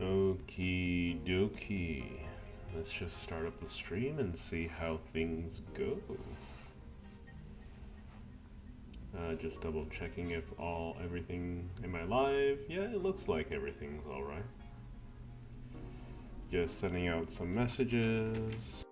Okie dokie. Let's just start up the stream and see how things go. Just double checking if everything, am I live? Yeah, it looks like everything's alright. Just sending out some messages.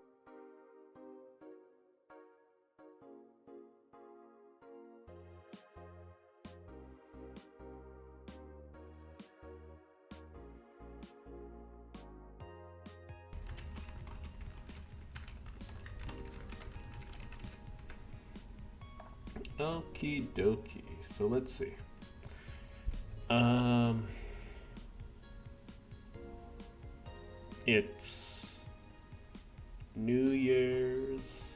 Okie dokie. So let's see. It's New Year's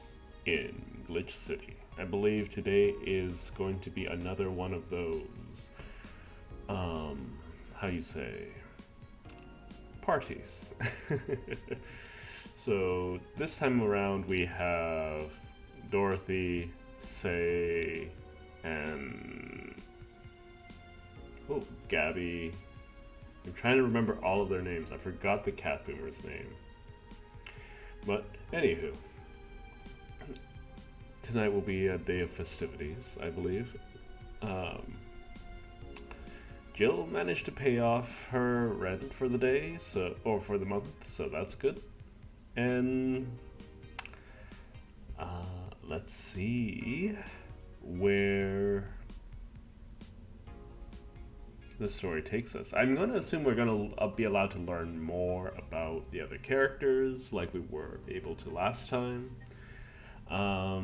in Glitch City. I believe today is going to be another one of those, how you say, parties. So this time around we have Dorothy, Say, and Gabby. I'm trying to remember all of their names. I forgot the cat boomer's name. But anywho, tonight will be a day of festivities, I believe. Jill managed to pay off her rent for the day, or for the month, so that's good. And let's see where the story takes us. I'm going to assume we're going to be allowed to learn more about the other characters like we were able to last time. I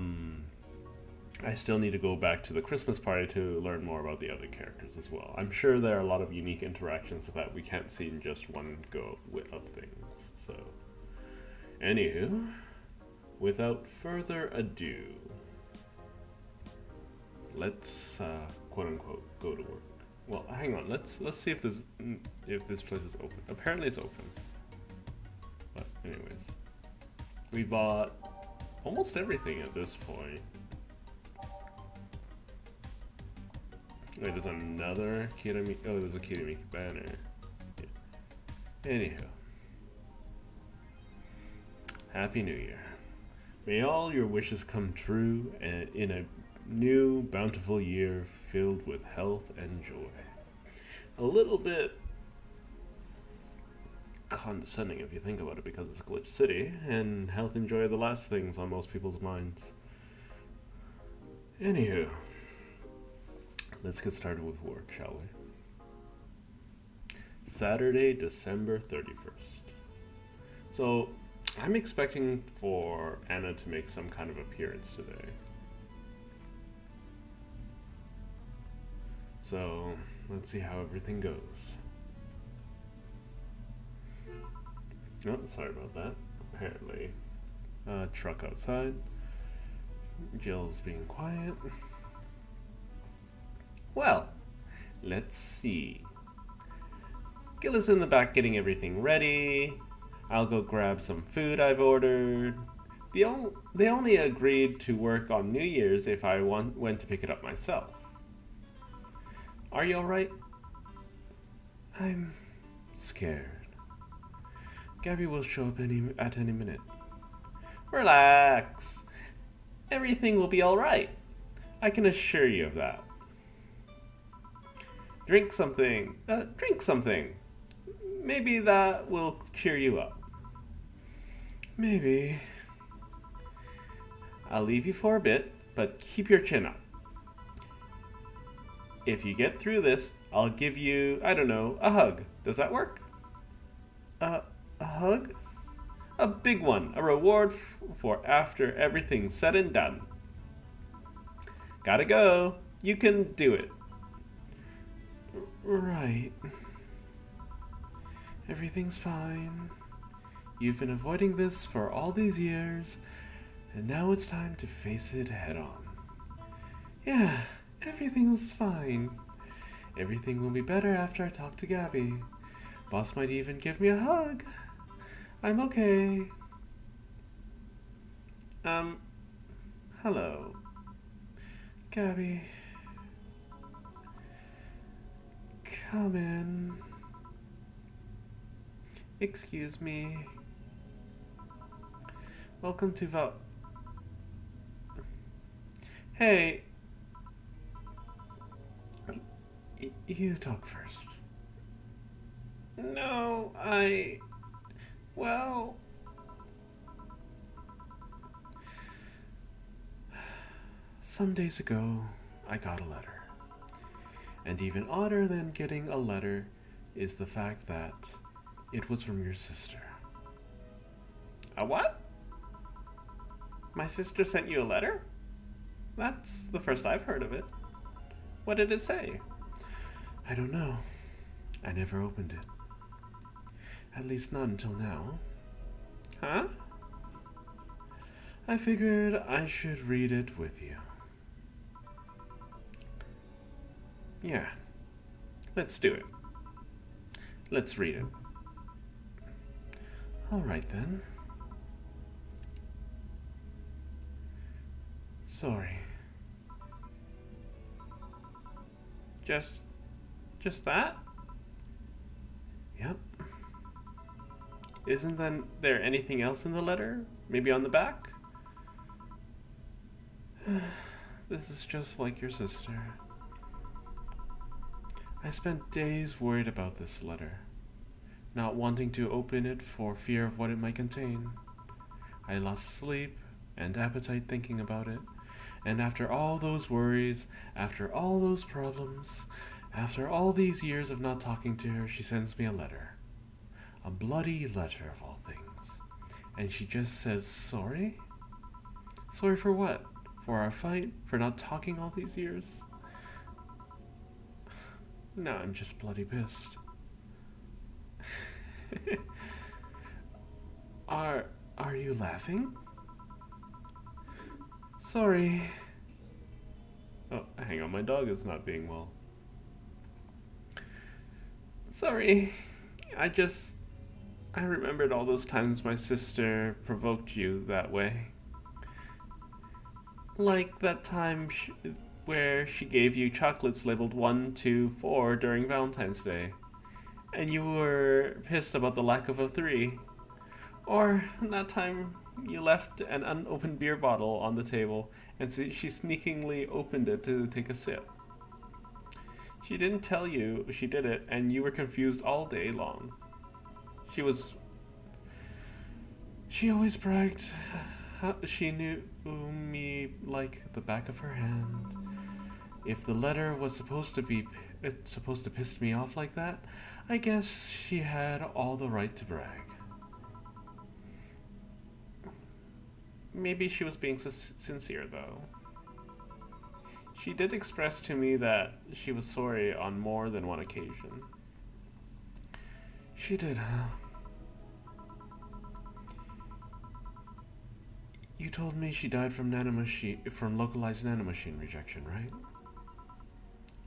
still need to go back to the Christmas party to learn more about the other characters as well. I'm sure there are a lot of unique interactions that we can't see in just one go of things. So, anywho, without further ado, let's quote unquote go to work. Well, hang on. Let's see if this place is open. Apparently, it's open. But anyways, we bought almost everything at this point. Wait, there's another Kirami. Oh, there's a Kirami banner. Yeah. Anyhow, Happy New Year. May all your wishes come true, and in a new, bountiful year filled with health and joy. A little bit condescending if you think about it, because it's Glitch City, and health and joy are the last things on most people's minds. Anywho, let's get started with work, shall we? Saturday, December 31st. So, I'm expecting for Anna to make some kind of appearance today. So, let's see how everything goes. Oh, sorry about that. Apparently, truck outside. Jill's being quiet. Well, let's see. Gil is in the back getting everything ready. I'll go grab some food I've ordered. They only agreed to work on New Year's if I went to pick it up myself. Are you alright? I'm scared. Gabby will show up at any minute. Relax. Everything will be alright. I can assure you of that. Drink something. Drink something. Maybe that will cheer you up. Maybe. I'll leave you for a bit, but keep your chin up. If you get through this, I'll give you, I don't know, a hug. Does that work? A hug? A big one. A reward for after everything's said and done. Gotta go. You can do it. Right. Everything's fine. You've been avoiding this for all these years, and now it's time to face it head on. Yeah, everything's fine. Everything will be better after I talk to Gabby. Boss might even give me a hug. I'm okay. Hello. Gabby. Come in. Excuse me. Welcome to Hey. You talk first. No, Well... Some days ago, I got a letter. And even odder than getting a letter is the fact that it was from your sister. A what? My sister sent you a letter? That's the first I've heard of it. What did it say? I don't know. I never opened it. At least not until now. Huh? I figured I should read it with you. Yeah. Let's do it. Let's read it. Alright then. Sorry. Just that? Yep. Isn't then there anything else in the letter? Maybe on the back? This is just like your sister. I spent days worried about this letter, not wanting to open it for fear of what it might contain. I lost sleep and appetite thinking about it, and after all those worries, after all those problems, after all these years of not talking to her, she sends me a letter. A bloody letter of all things. And she just says, sorry? Sorry for what? For our fight? For not talking all these years? Now I'm just bloody pissed. Are you laughing? Sorry. Oh, hang on, my dog is not being well. Sorry. I remembered all those times my sister provoked you that way. Like that time where she gave you chocolates labeled 1, 2, 4 during Valentine's Day, and you were pissed about the lack of a 3. Or that time you left an unopened beer bottle on the table, and she sneakingly opened it to take a sip. She didn't tell you she did it, and you were confused all day long. She always bragged how she knew me like the back of her hand. If the letter was supposed to piss me off like that, I guess she had all the right to brag. Maybe she was being sincere, though. She did express to me that she was sorry on more than one occasion. She did, huh? You told me she died from localized nanomachine rejection, right?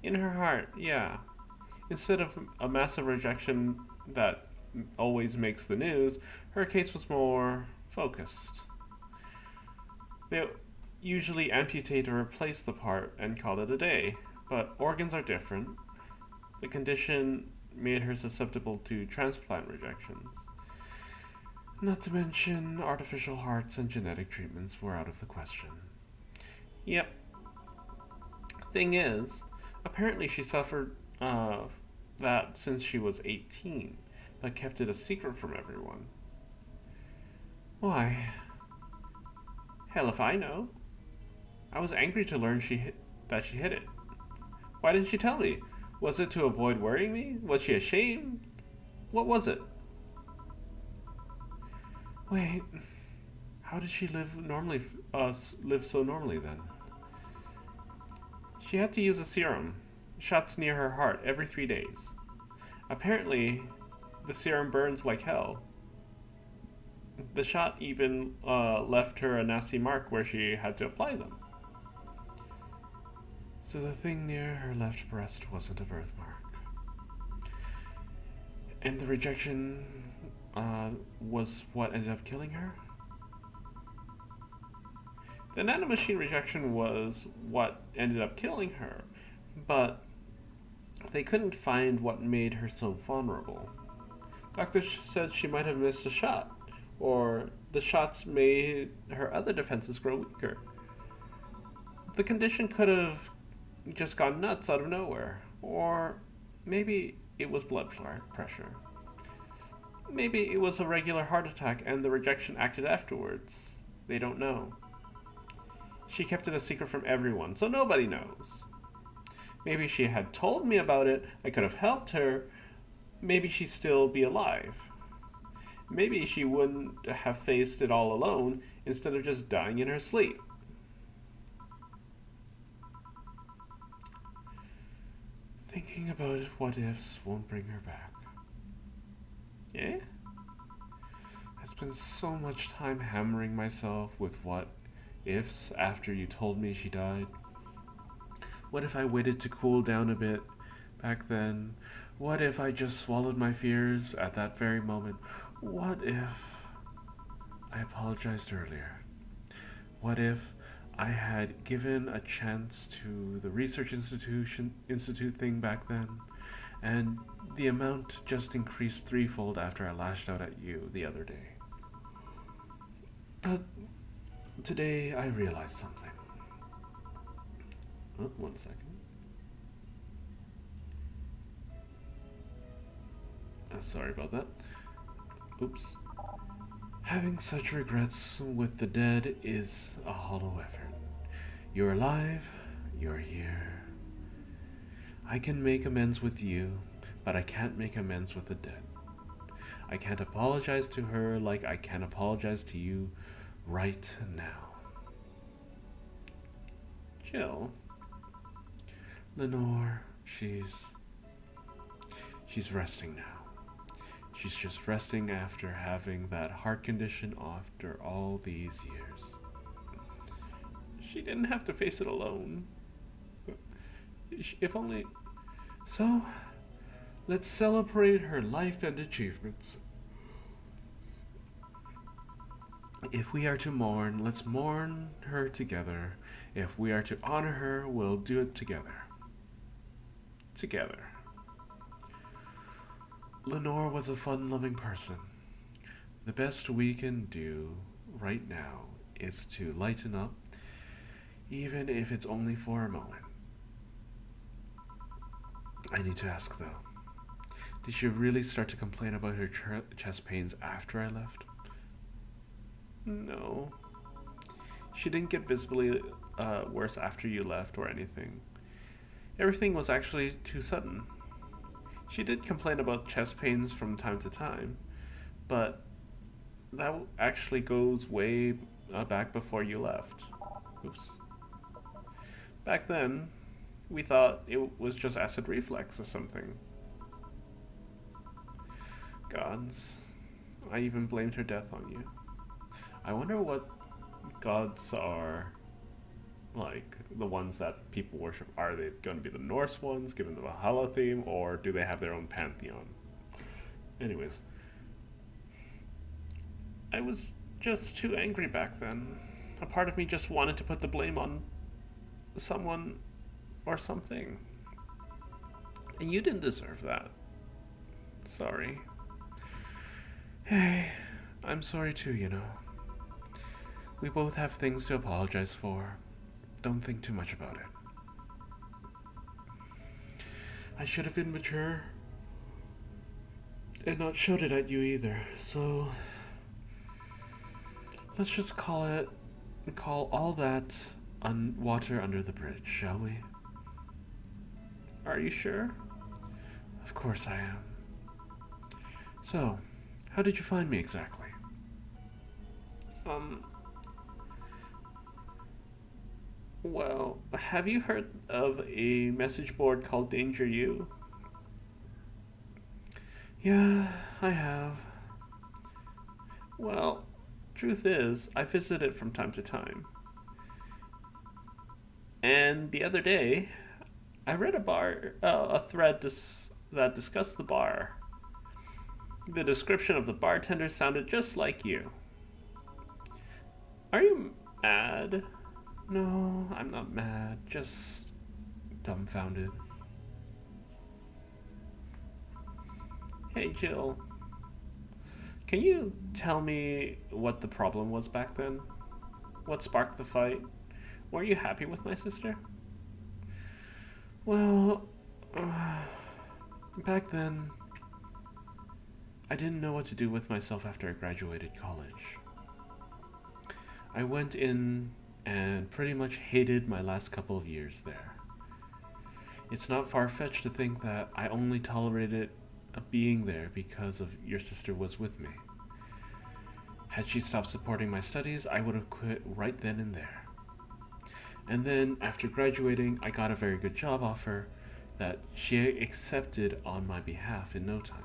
In her heart, yeah. Instead of a massive rejection that always makes the news, her case was more focused. They usually amputate or replace the part and call it a day, but organs are different. The condition made her susceptible to transplant rejections. Not to mention, artificial hearts and genetic treatments were out of the question. Yep. Thing is, apparently she suffered that since she was 18, but kept it a secret from everyone. Why? Hell if I know. I was angry to learn that she hid it. Why didn't she tell me? Was it to avoid worrying me? Was she ashamed? What was it? Wait, how did she live so normally then? She had to use a serum, shots near her heart every 3 days. Apparently, the serum burns like hell. The shot even left her a nasty mark where she had to apply them. So the thing near her left breast wasn't a birthmark. And the rejection was what ended up killing her? The nanomachine rejection was what ended up killing her, but they couldn't find what made her so vulnerable. Doctor said she might have missed a shot, or the shots made her other defenses grow weaker. The condition could have just gone nuts out of nowhere, or maybe it was blood pressure. Maybe it was a regular heart attack and the rejection acted afterwards. They don't know. She kept it a secret from everyone, so nobody knows. Maybe she had told me about it, I could have helped her. Maybe she'd still be alive. Maybe she wouldn't have faced it all alone instead of just dying in her sleep. Thinking about what ifs won't bring her back. Yeah? I spent so much time hammering myself with what ifs after you told me she died. What if I waited to cool down a bit back then? What if I just swallowed my fears at that very moment? What if I apologized earlier? What if I had given a chance to the research institute thing back then, and the amount just increased threefold after I lashed out at you the other day? But today I realized something. Oh, 1 second. Sorry about that. Oops. Having such regrets with the dead is a hollow effort. You're alive, you're here. I can make amends with you, but I can't make amends with the dead. I can't apologize to her like I can apologize to you right now. Jill. Lenore, she's resting now. She's just resting after having that heart condition after all these years. She didn't have to face it alone. If only... So, let's celebrate her life and achievements. If we are to mourn, let's mourn her together. If we are to honor her, we'll do it together. Together. Lenore was a fun-loving person. The best we can do right now is to lighten up, even if it's only for a moment. I need to ask though, did she really start to complain about her chest pains after I left? No. She didn't get visibly worse after you left or anything. Everything was actually too sudden. She did complain about chest pains from time to time, but that actually goes way back before you left. Oops. Back then, we thought it was just acid reflux or something. Gods. I even blamed her death on you. I wonder what gods are like, the ones that people worship. Are they going to be the Norse ones, given the Valhalla theme, or do they have their own pantheon? Anyways. I was just too angry back then. A part of me just wanted to put the blame on someone or something. And you didn't deserve that. Sorry. Hey, I'm sorry too, you know. We both have things to apologize for. Don't think too much about it. I should have been mature and not shouted at you either, so let's just call all that water under the bridge, shall we? Are you sure? Of course I am. So, how did you find me exactly? Well, have you heard of a message board called Danger U? Yeah, I have. Well, truth is, I visit it from time to time. And the other day, I read a thread that discussed the bar. The description of the bartender sounded just like you. Are you mad? No, I'm not mad, just dumbfounded. Hey, Jill. Can you tell me what the problem was back then? What sparked the fight? Were you happy with my sister? Well, back then, I didn't know what to do with myself after I graduated college. I went in and pretty much hated my last couple of years there. It's not far-fetched to think that I only tolerated being there because of your sister was with me. Had she stopped supporting my studies, I would have quit right then and there. And then, after graduating, I got a very good job offer that she accepted on my behalf in no time.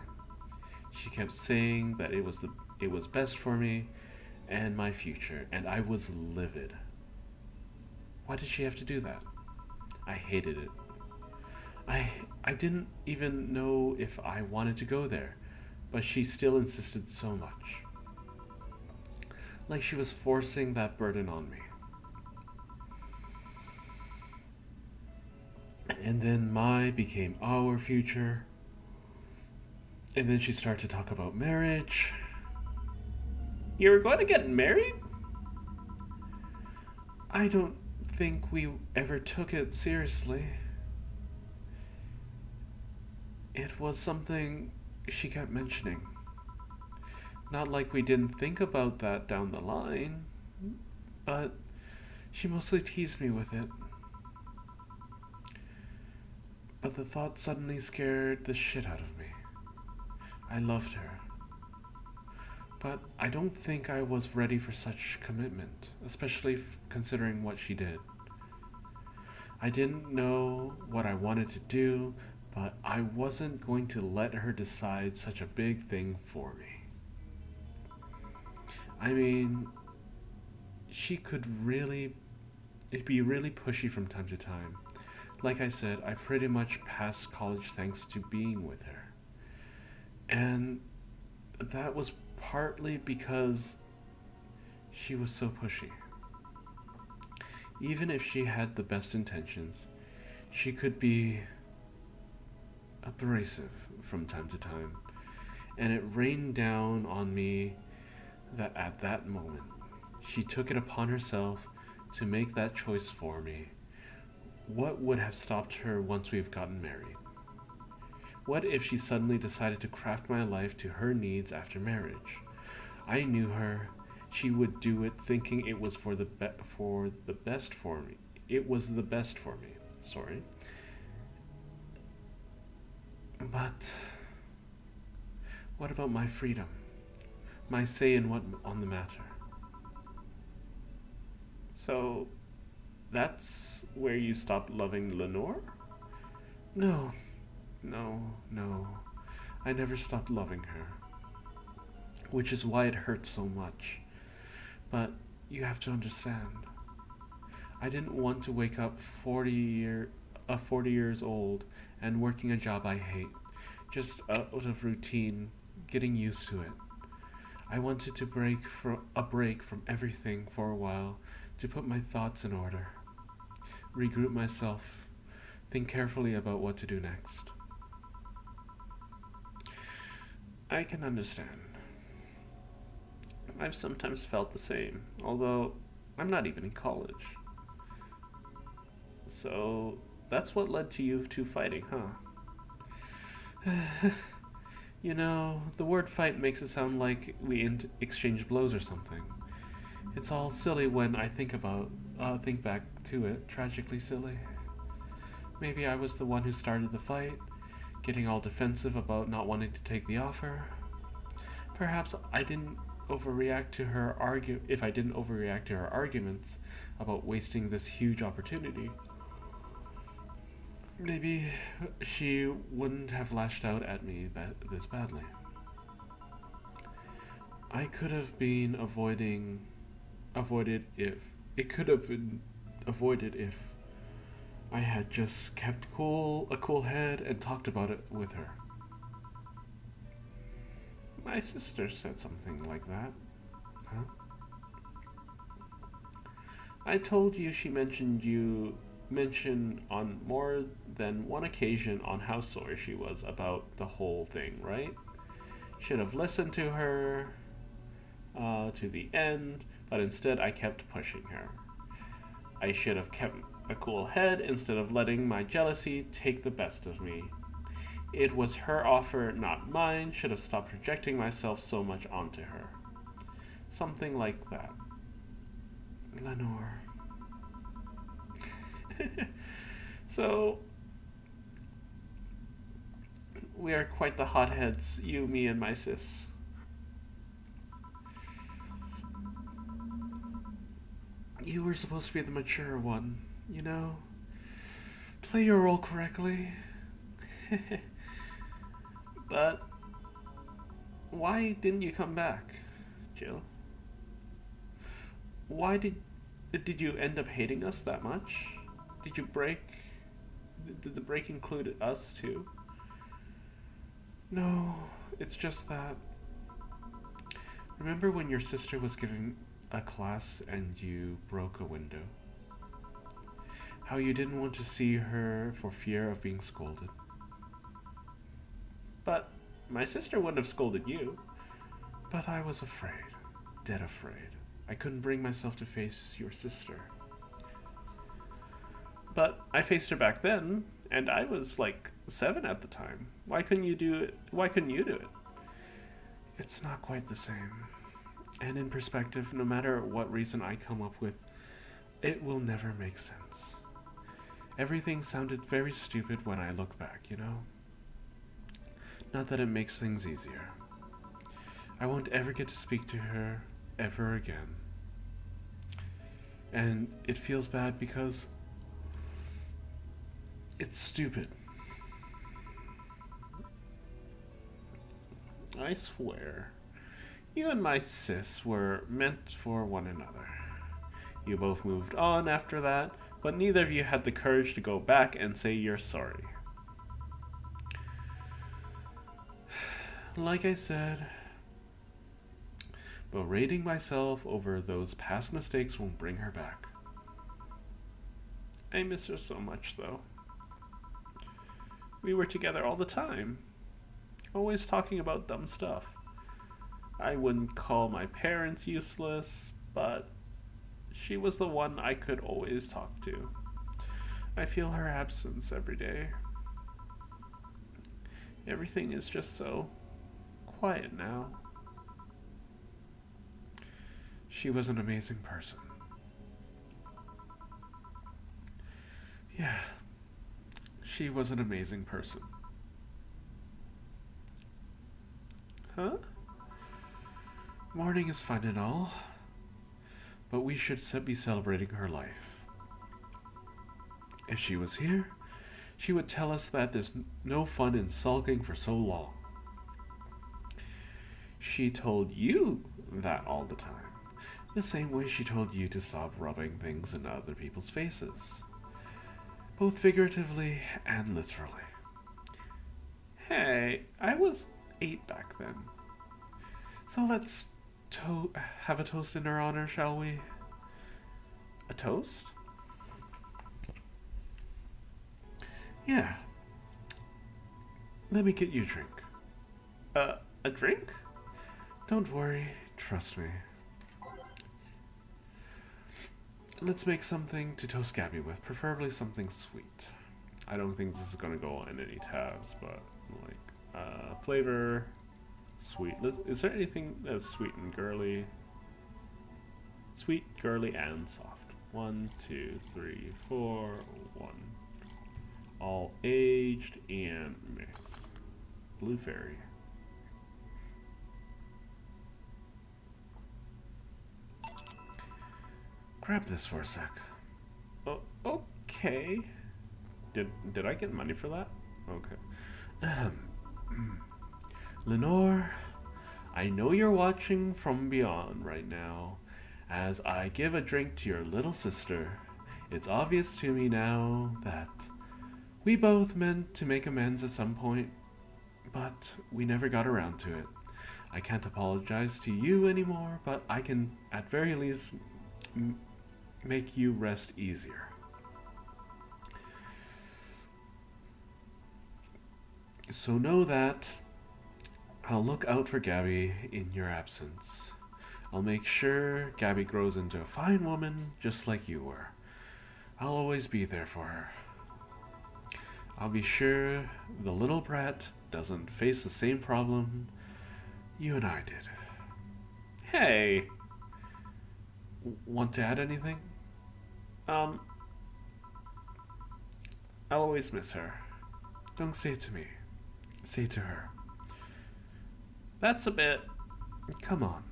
She kept saying that it was best for me and my future, and I was livid. Why did she have to do that? I hated it. I didn't even know if I wanted to go there, but she still insisted so much. Like she was forcing that burden on me. And then my became our future. And then she started to talk about marriage. You were going to get married? I don't think we ever took it seriously. It was something she kept mentioning. Not like we didn't think about that down the line, but she mostly teased me with it. But the thought suddenly scared the shit out of me. I loved her. But I don't think I was ready for such commitment, especially considering what she did. I didn't know what I wanted to do, but I wasn't going to let her decide such a big thing for me. I mean, she could really be really pushy from time to time. Like I said, I pretty much passed college thanks to being with her. And that was partly because she was so pushy. Even if she had the best intentions, she could be abrasive from time to time. And it rained down on me that at that moment, she took it upon herself to make that choice for me. What would have stopped her once we've gotten married? What if she suddenly decided to craft my life to her needs after marriage? I knew her. She would do it thinking it was for the best for me. It was the best for me. Sorry. But what about my freedom? My say in what on the matter? So that's where you stopped loving Lenore? No. I never stopped loving her. Which is why it hurts so much. But you have to understand. I didn't want to wake up 40 years old and working a job I hate. Just out of routine, getting used to it. I wanted to break from everything for a while to put my thoughts in order. Regroup myself. Think carefully about what to do next. I can understand. I've sometimes felt the same, although I'm not even in college. So that's what led to you two fighting, huh? You know, the word fight makes it sound like we exchanged blows or something. It's all silly when I think back to it, tragically silly. Maybe I was the one who started the fight, getting all defensive about not wanting to take the offer. Perhaps I didn't overreact to her if I didn't overreact to her arguments about wasting this huge opportunity. Maybe she wouldn't have lashed out at me this badly. I could have been avoided if I had just kept a cool head and talked about it with her. My sister said something like that. Huh? I told you she mentioned on more than one occasion on how sorry she was about the whole thing, right? Should have listened to her to the end, but instead I kept pushing her. I should have kept a cool head instead of letting my jealousy take the best of me. It was her offer, not mine. Should have stopped projecting myself so much onto her. Something like that. Lenore. So, we are quite the hotheads, you, me, and my sis. You were supposed to be the mature one, you know? Play your role correctly. But why didn't you come back, Jill? Why did you end up hating us that much? Did you break? Did the break include us too? No, it's just that. Remember when your sister was giving a class and you broke a window? How you didn't want to see her for fear of being scolded. But my sister wouldn't have scolded you. But I was afraid. Dead afraid. I couldn't bring myself to face your sister. But I faced her back then, and I was like 7 at the time. Why couldn't you do it? Why couldn't you do it? It's not quite the same. And in perspective, no matter what reason I come up with, it will never make sense. Everything sounded very stupid when I look back, you know? Not that it makes things easier. I won't ever get to speak to her ever again. And it feels bad because it's stupid. I swear, you and my sis were meant for one another. You both moved on after that, but neither of you had the courage to go back and say you're sorry. Like I said, berating myself over those past mistakes won't bring her back. I miss her so much, though. We were together all the time, always talking about dumb stuff. I wouldn't call my parents useless, but she was the one I could always talk to. I feel her absence every day. Everything is just so quiet now. She was an amazing person. Yeah, she was an amazing person. Huh? Mourning is fun and all, but we should be celebrating her life. If she was here, she would tell us that there's no fun in sulking for so long. She told you that all the time, the same way she told you to stop rubbing things in other people's faces, both figuratively and literally. Hey, I was 8 back then. So let's have a toast in her honor, shall we? A toast? Yeah. Let me get you a drink. A drink? Don't worry, trust me. Let's make something to toast Gabby with, preferably something sweet. I don't think this is gonna go on any tabs, but like, flavor, sweet. Is there anything that's sweet and girly? Sweet, girly, and soft. 1, 2, 3, 4, 1. All aged and mixed. Blue Fairy. Grab this for a sec. Oh, okay. Did I get money for that? Okay. Lenore, I know you're watching from beyond right now. As I give a drink to your little sister, it's obvious to me now that we both meant to make amends at some point, but we never got around to it. I can't apologize to you anymore, but I can at very least make you rest easier. So know that I'll look out for Gabby in your absence. I'll make sure Gabby grows into a fine woman just like you were. I'll always be there for her. I'll be sure the little brat doesn't face the same problem you and I did. Hey! Want to add anything? I'll always miss her. Don't say it to me. Say it to her. That's a bit... Come on.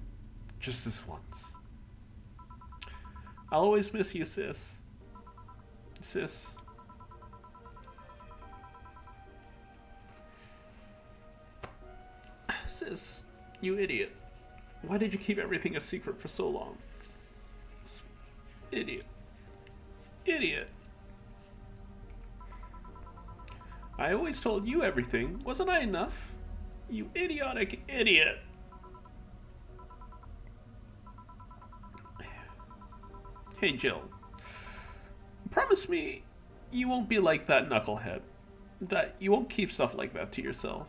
Just this once. I'll always miss you, sis. Sis. Sis, you idiot. Why did you keep everything a secret for so long? Idiot. Idiot. I always told you everything. Wasn't I enough? You idiotic idiot. Hey, Jill. Promise me you won't be like that knucklehead. That you won't keep stuff like that to yourself.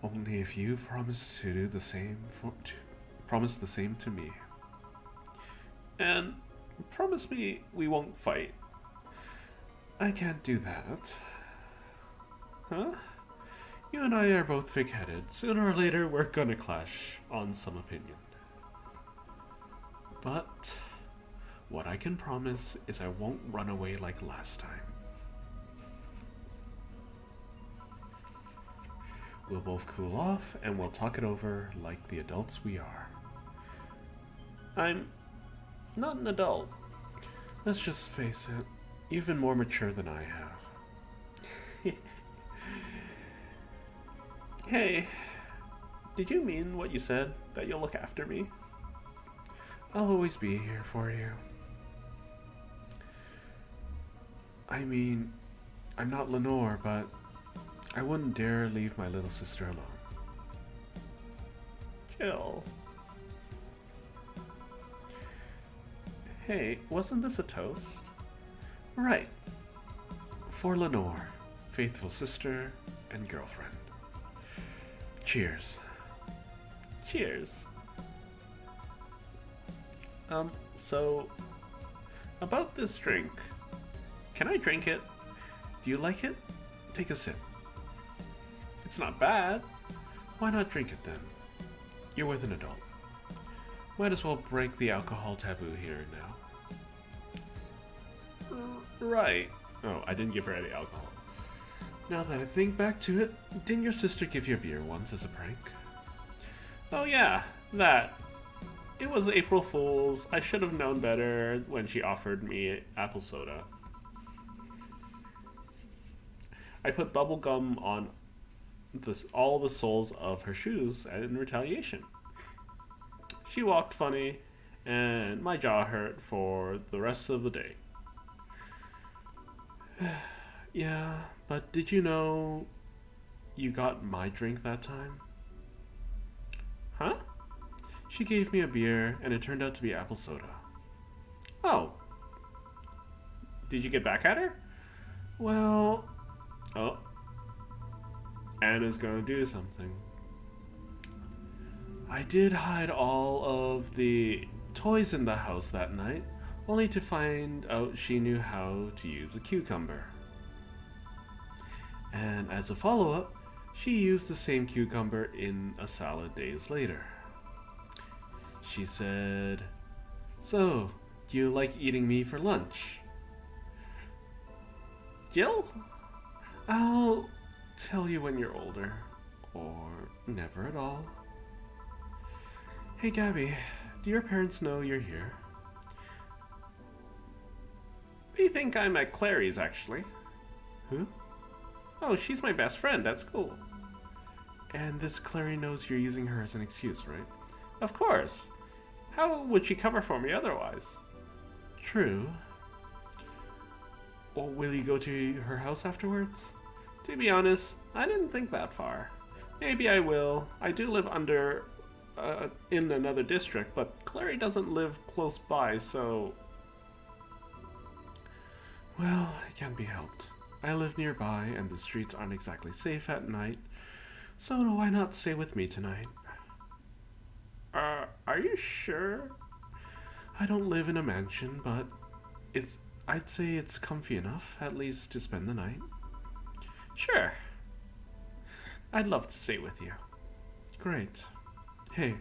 Only if you promise to do the same promise the same to me. And promise me we won't fight. I can't do that. Huh? You and I are both thick-headed. Sooner or later, we're gonna clash on some opinion. But what I can promise is I won't run away like last time. We'll both cool off and we'll talk it over like the adults we are. I'm not an adult. Let's just face it, you've been more mature than I have. Hey, did you mean what you said, that you'll look after me? I'll always be here for you. I mean, I'm not Lenore, but I wouldn't dare leave my little sister alone. Jill. Hey, wasn't this a toast? Right. For Lenore, faithful sister and girlfriend. Cheers. Cheers. So, about this drink. Can I drink it? Do you like it? Take a sip. It's not bad. Why not drink it then? You're with an adult. Might as well break the alcohol taboo here and now. Right. Oh, I didn't give her any alcohol. Now that I think back to it, didn't your sister give you a beer once as a prank? Oh yeah, that. It was April Fool's. I should have known better when she offered me apple soda. I put bubble gum on all the soles of her shoes in retaliation. She walked funny, and my jaw hurt for the rest of the day. Yeah, but did you know you got my drink that time? Huh? She gave me a beer, and it turned out to be apple soda. Oh. Did you get back at her? Well... Oh. Anna's gonna do something. I did hide all of the toys in the house that night, only to find out she knew how to use a cucumber. And as a follow-up, she used the same cucumber in a salad days later. She said, "So, do you like eating me for lunch?" Jill? I'll tell you when you're older. Or never at all. Hey Gabby, do your parents know you're here? They think I'm at Clary's, actually. Who? Oh, she's my best friend at school. And this Clary knows you're using her as an excuse, right? Of course. How would she cover for me otherwise? True. Well, will you go to her house afterwards? To be honest, I didn't think that far. Maybe I will. I do live in another district, but Clary doesn't live close by, so... Well, it can't be helped. I live nearby, and the streets aren't exactly safe at night, So why not stay with me tonight? Are you sure? I don't live in a mansion, but I'd say it's comfy enough, at least to spend the night. Sure. I'd love to stay with you. Great. Hey,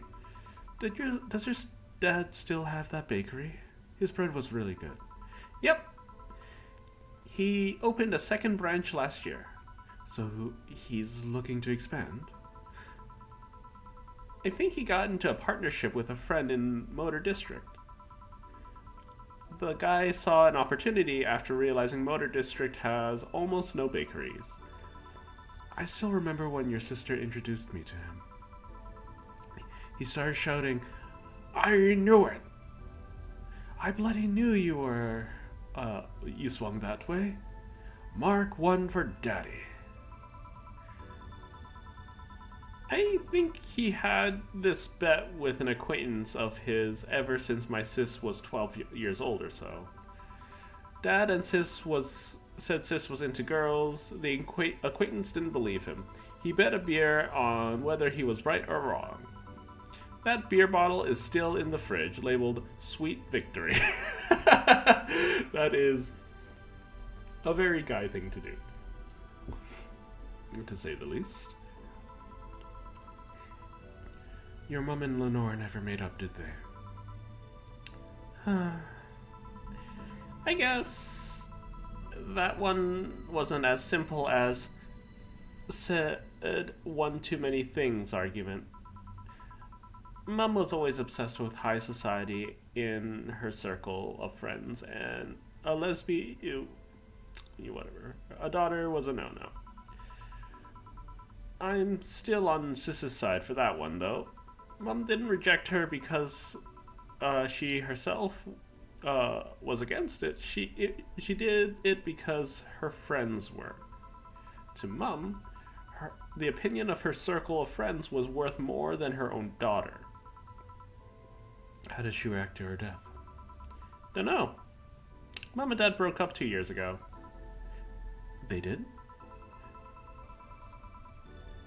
does your dad still have that bakery? His bread was really good. Yep. He opened a second branch last year. So he's looking to expand? I think he got into a partnership with a friend in Motor District. The guy saw an opportunity after realizing Motor District has almost no bakeries. I still remember when your sister introduced me to him. He started shouting, "I knew it! I bloody knew you swung that way. Mark 1 for Daddy." I think he had this bet with an acquaintance of his ever since my sis was 12 years old or so. Dad and said sis was into girls. The acquaintance didn't believe him. He bet a beer on whether he was right or wrong. That beer bottle is still in the fridge, labeled Sweet Victory. That is a very guy thing to do, to say the least. Your mom and Lenore never made up, did they? I guess that one wasn't as simple as said one too many things argument. Mom was always obsessed with high society in her circle of friends, and a lesbian, whatever. A daughter was a no-no. I'm still on Sis's side for that one, though. Mom didn't reject her because she herself was against it. She did it because her friends were. To Mom, the opinion of her circle of friends was worth more than her own daughter. How did she react to her death? Dunno. Mom and Dad broke up 2 years ago. They did?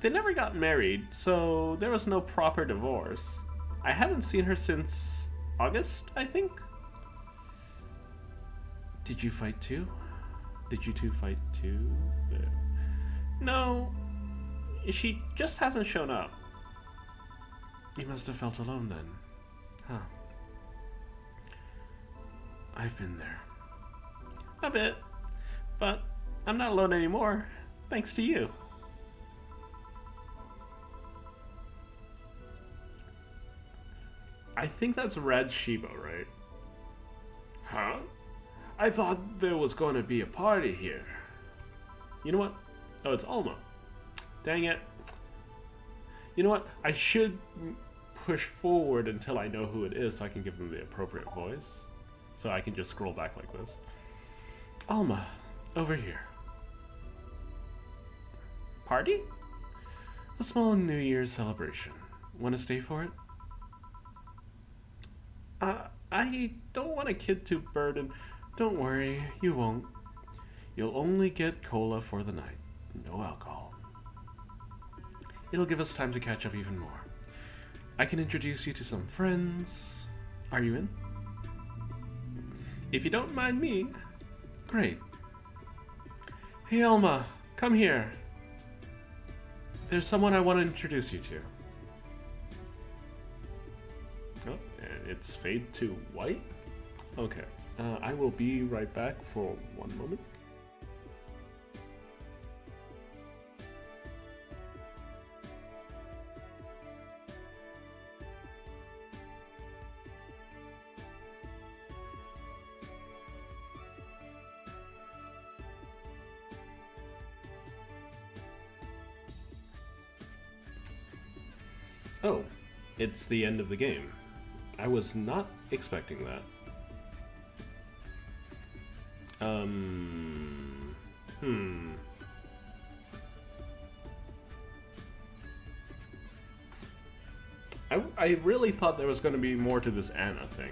They never got married, so there was no proper divorce. I haven't seen her since August, I think? Did you fight too? Did you two fight too? No, she just hasn't shown up. You must have felt alone then. Huh. I've been there. A bit. But I'm not alone anymore, thanks to you. I think that's Red Shiba, right? Huh? I thought there was going to be a party here. You know what? Oh, it's Alma. Dang it. You know what? I should push forward until I know who it is so I can give them the appropriate voice. So I can just scroll back like this. Alma, over here. Party? A small New Year's celebration. Want to stay for it? I don't want a kid to burden. Don't worry, you won't. You'll only get cola for the night. No alcohol. It'll give us time to catch up even more. I can introduce you to some friends. Are you in? If you don't mind me. Great. Hey Alma, come here. There's someone I want to introduce you to. Oh, and it's fade to white? Okay. I will be right back for one moment. Oh, it's the end of the game. I was not expecting that. I really thought there was going to be more to this Anna thing,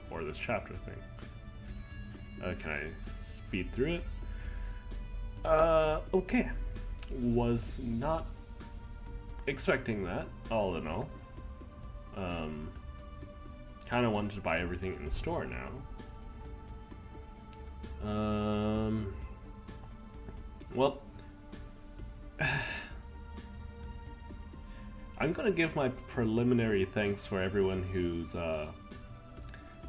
or this chapter thing. Can I speed through it? Okay. Was not expecting that, all in all. Kind of wanted to buy everything in the store now. Well, I'm gonna give my preliminary thanks for everyone who's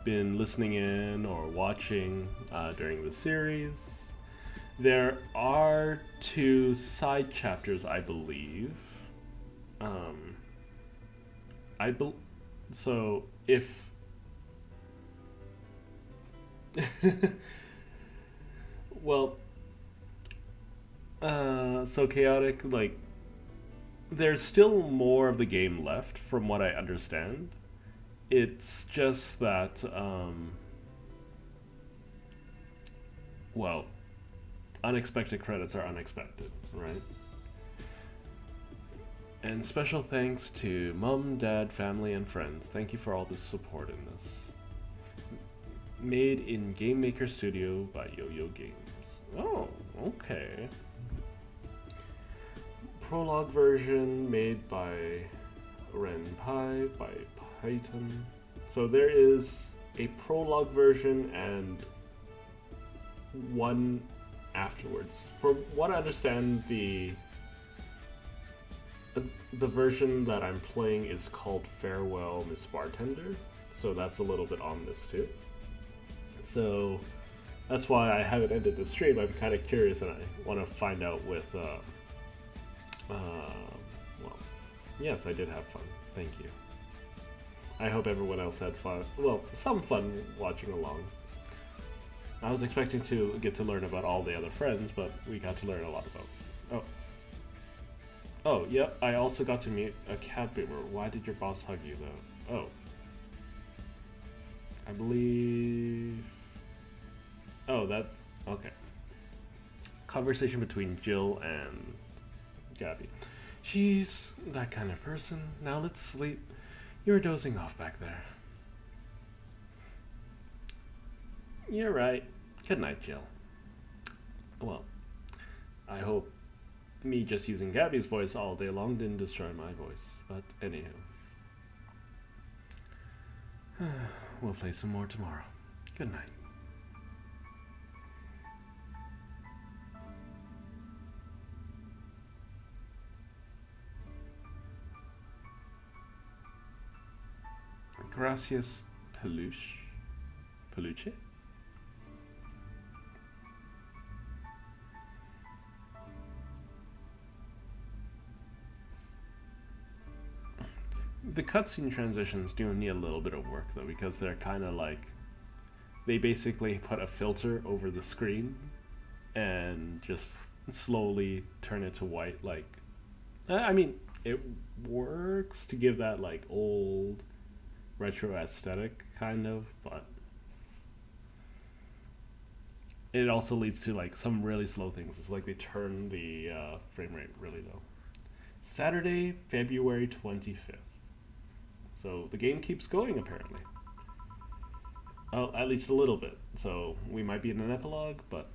been listening in or watching during the series. There are 2 side chapters, I believe. So if well, so chaotic, like, there's still more of the game left from what I understand. It's just that, well, unexpected credits are unexpected, right? And special thanks to Mom, Dad, family, and friends. Thank you for all the support in this. Made in Game Maker Studio by Yo-Yo Games. Oh, okay. Prologue version made by Renpai by Python. So there is a prologue version and one afterwards. From what I understand, the version that I'm playing is called Farewell, Miss Bartender, so that's a little bit ominous too. So that's why I haven't ended the stream. I'm kind of curious and I want to find out with, well, yes, I did have fun. Thank you. I hope everyone else had fun. Well, some fun watching along. I was expecting to get to learn about all the other friends, but we got to learn a lot about... Oh, yep, I also got to meet a cat boomer. Why did your boss hug you, though? Oh. I believe... Oh, that... Okay. Conversation between Jill and Gabby. She's that kind of person. Now let's sleep. You're dozing off back there. You're right. Good night, Jill. Well, I hope me just using Gabby's voice all day long didn't destroy my voice. But anywho. We'll play some more tomorrow. Good night. Gracias, Peluche. Peluche? The cutscene transitions do need a little bit of work though, because they're kind of like, they basically put a filter over the screen and just slowly turn it to white. Like, I mean, it works to give that like old retro aesthetic kind of, but it also leads to like some really slow things. It's like they turn the frame rate really low. Saturday, February 25th. So the game keeps going apparently. Oh, at least a little bit. So we might be in an epilogue, but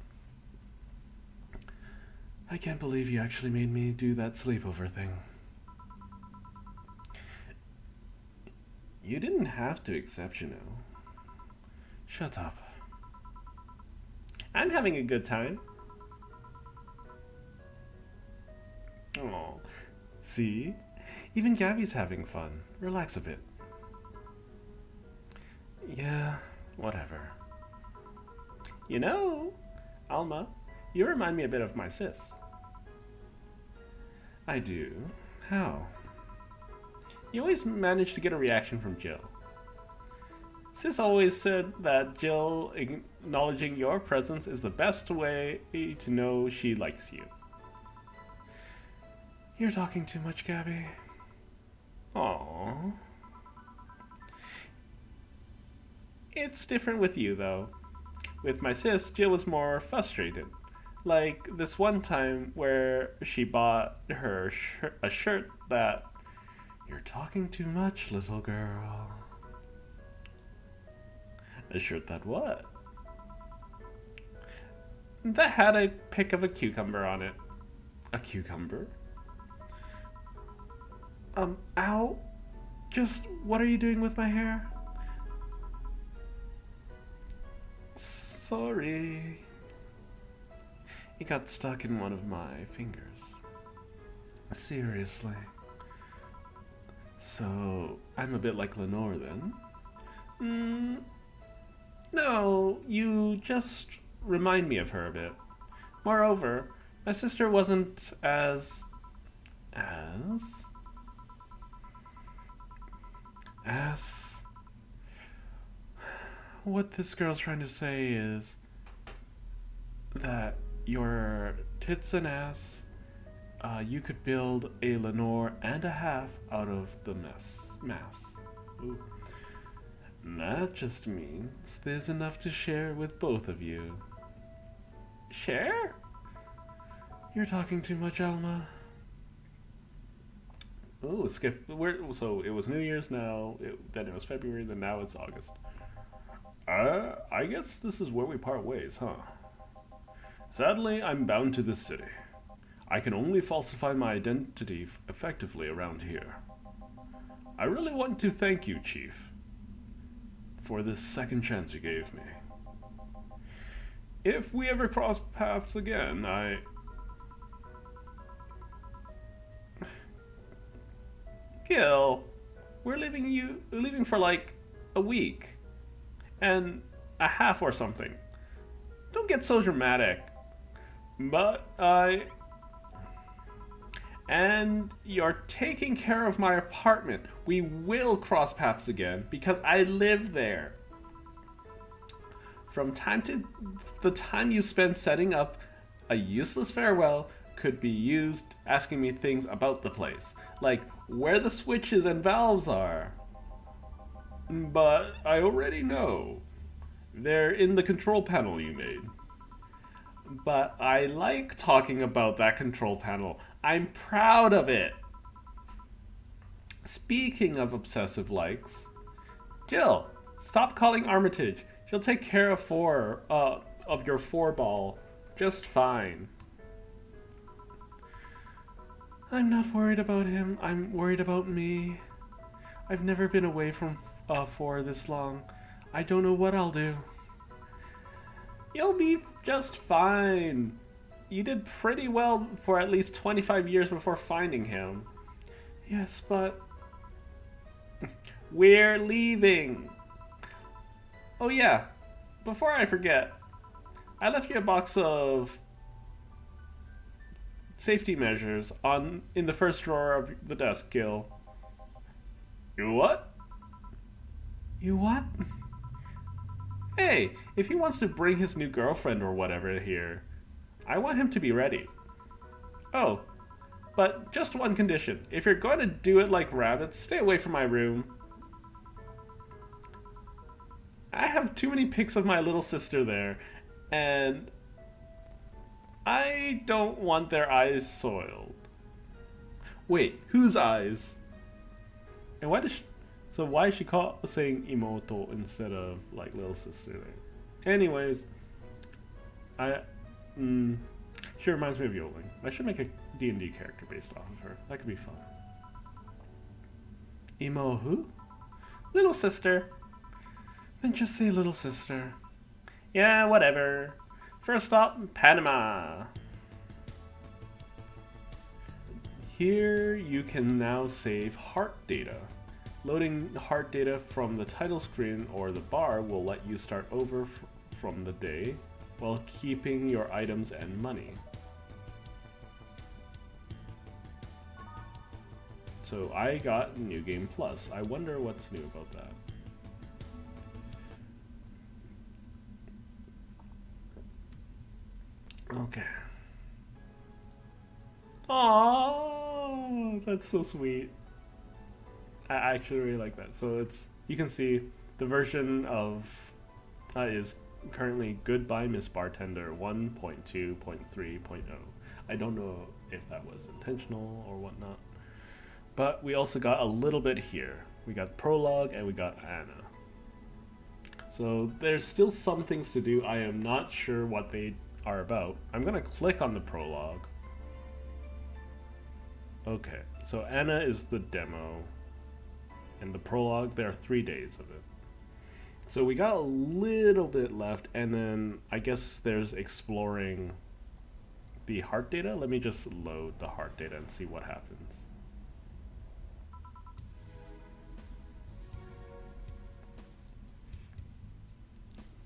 I can't believe you actually made me do that sleepover thing. You didn't have to accept, you know. Shut up. I'm having a good time. Oh, see? Even Gabby's having fun. Relax a bit. Yeah, whatever. You know, Alma, you remind me a bit of my sis. I do. How? You always manage to get a reaction from Jill. Sis always said that Jill acknowledging your presence is the best way to know she likes you. You're talking too much, Gabby. Aww. It's different with you, though. With my sis, Jill was more frustrated. Like this one time where she bought her a shirt that... You're talking too much, little girl. A shirt that what? That had a pic of a cucumber on it. A cucumber? Ow? Just what are you doing with my hair? Sorry. It got stuck in one of my fingers. Seriously. So, I'm a bit like Lenore then? No, you just remind me of her a bit. Moreover, my sister wasn't as... As? As... What this girl's trying to say is that your tits and ass, you could build a Lenore and a half out of the mass. Ooh. That just means there's enough to share with both of you. Share? You're talking too much, Alma. Oh, skip. So it was New Year's now, then it was February, then now it's August. I guess this is where we part ways, huh? Sadly, I'm bound to this city. I can only falsify my identity effectively around here. I really want to thank you, Chief, for this second chance you gave me. If we ever cross paths again, Gil, we're leaving for like a week and a half or something. Don't get so dramatic. But and you're taking care of my apartment. We will cross paths again because I live there. From the time you spend setting up a useless farewell could be used asking me things about the place, like where the switches and valves are. But I already know. They're in the control panel you made. But I like talking about that control panel. I'm proud of it. Speaking of obsessive likes, Jill, stop calling Armitage. She'll take care of your 4-ball just fine. I'm not worried about him. I'm worried about me. I've never been away from 4 this long. I don't know what I'll do. You'll be just fine. You did pretty well for at least 25 years before finding him. Yes, but... We're leaving. Oh yeah, before I forget, I left you a box of safety measures in the first drawer of the desk, Gil. You what? You what? Hey, if he wants to bring his new girlfriend or whatever here, I want him to be ready. Oh, but just one condition. If you're going to do it like rabbits, stay away from my room. I have too many pics of my little sister there, and I don't want their eyes soiled. Wait, whose eyes? And why does why is she saying imoto instead of like little sister there? Anyways, she reminds me of Yoling. I should make a D&D character based off of her. That could be fun. Imo who? Little sister. Then just say little sister. Yeah, whatever. First stop, Panama. Here you can now save heart data. Loading heart data from the title screen or the bar will let you start over from the day while keeping your items and money. So I got New Game Plus. I wonder what's new about that. Okay. Aww, that's so sweet. I actually really like that. So you can see the version of is currently Goodbye Miss Bartender 1.2.3.0. I don't know if that was intentional or whatnot. But we also got a little bit here. We got prologue and we got Anna. So there's still some things to do. I am not sure what they are about. I'm gonna click on the prologue. Okay, so Anna is the demo. And the prologue, there are 3 days of it. So we got a little bit left, and then I guess there's exploring the heart data. Let me just load the heart data and see what happens.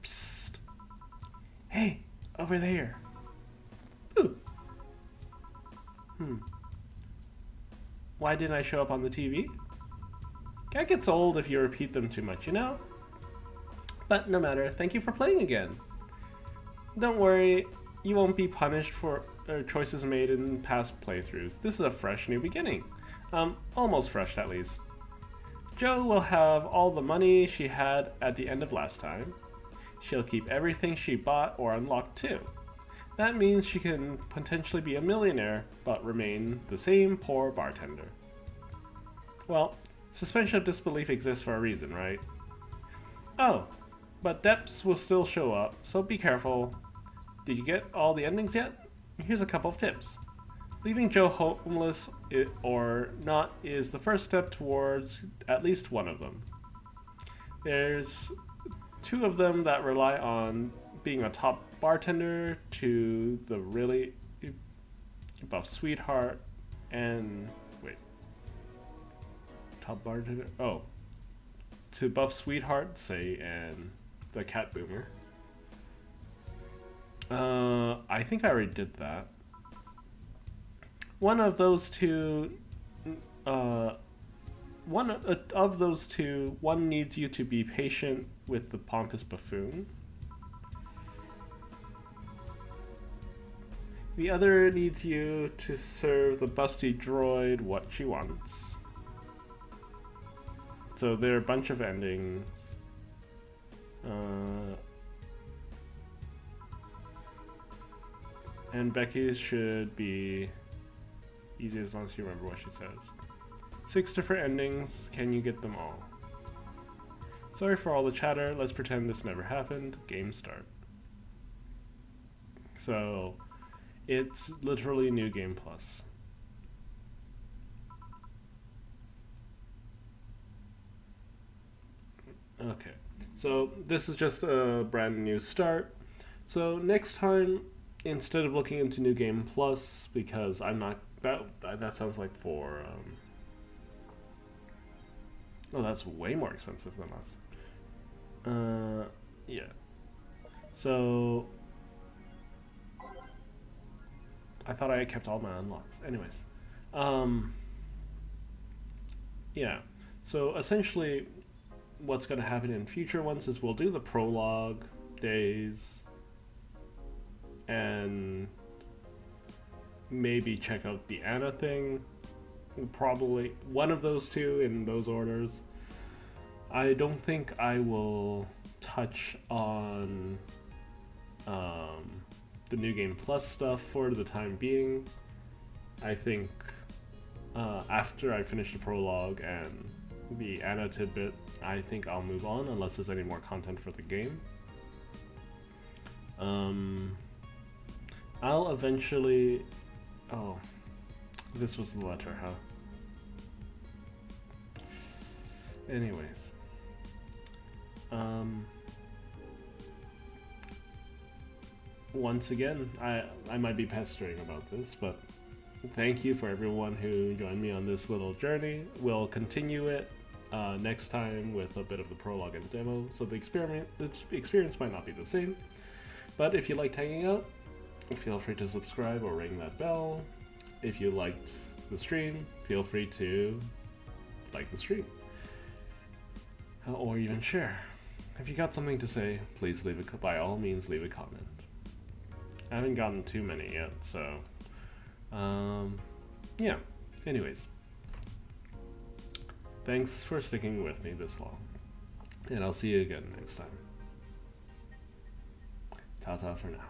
Psst. Hey, over there. Ooh. Why didn't I show up on the TV? That gets old if you repeat them too much, you know? But no matter, thank you for playing again. Don't worry, you won't be punished for choices made in past playthroughs. This is a fresh new beginning. Almost fresh at least. Jo will have all the money she had at the end of last time. She'll keep everything she bought or unlocked too. That means she can potentially be a millionaire, but remain the same poor bartender. Well, suspension of disbelief exists for a reason, right? Oh, but depths will still show up, so be careful. Did you get all the endings yet? Here's a couple of tips. Leaving Jo homeless or not is the first step towards at least one of them. There's 2 of them that rely on being a top bartender to the really buff sweetheart and top bartender. Oh, to buff sweetheart, say, and the cat boomer. I think I already did that. One of those two. One needs you to be patient with the pompous buffoon. The other needs you to serve the busty droid what she wants. So there are a bunch of endings. And Becky's should be easy as long as you remember what she says. 6 different endings. Can you get them all? Sorry for all the chatter. Let's pretend this never happened. Game start. So it's literally New Game Plus. Okay, so this is just a brand new start. So next time, instead of looking into New Game Plus, because I'm not that sounds like for oh, that's way more expensive than last. Yeah. So I thought I had kept all my unlocks. Anyways, yeah. So essentially, what's going to happen in future ones is we'll do the prologue days and maybe check out the Anna thing. Probably one of those 2 in those orders. I don't think I will touch on the New Game Plus stuff for the time being. I think after I finish the prologue and the Anna tidbit, I think I'll move on unless there's any more content for the game. I'll eventually... Oh, this was the letter, huh? Anyways. Once again, I might be pestering about this, but thank you for everyone who joined me on this little journey. We'll continue it next time with a bit of the prologue and demo, so the experience might not be the same. But if you liked hanging out, feel free to subscribe or ring that bell. If you liked the stream, feel free to like the stream. Or even share. If you got something to say, please by all means leave a comment. I haven't gotten too many yet, so yeah. Anyways, thanks for sticking with me this long, and I'll see you again next time. Ta-ta for now.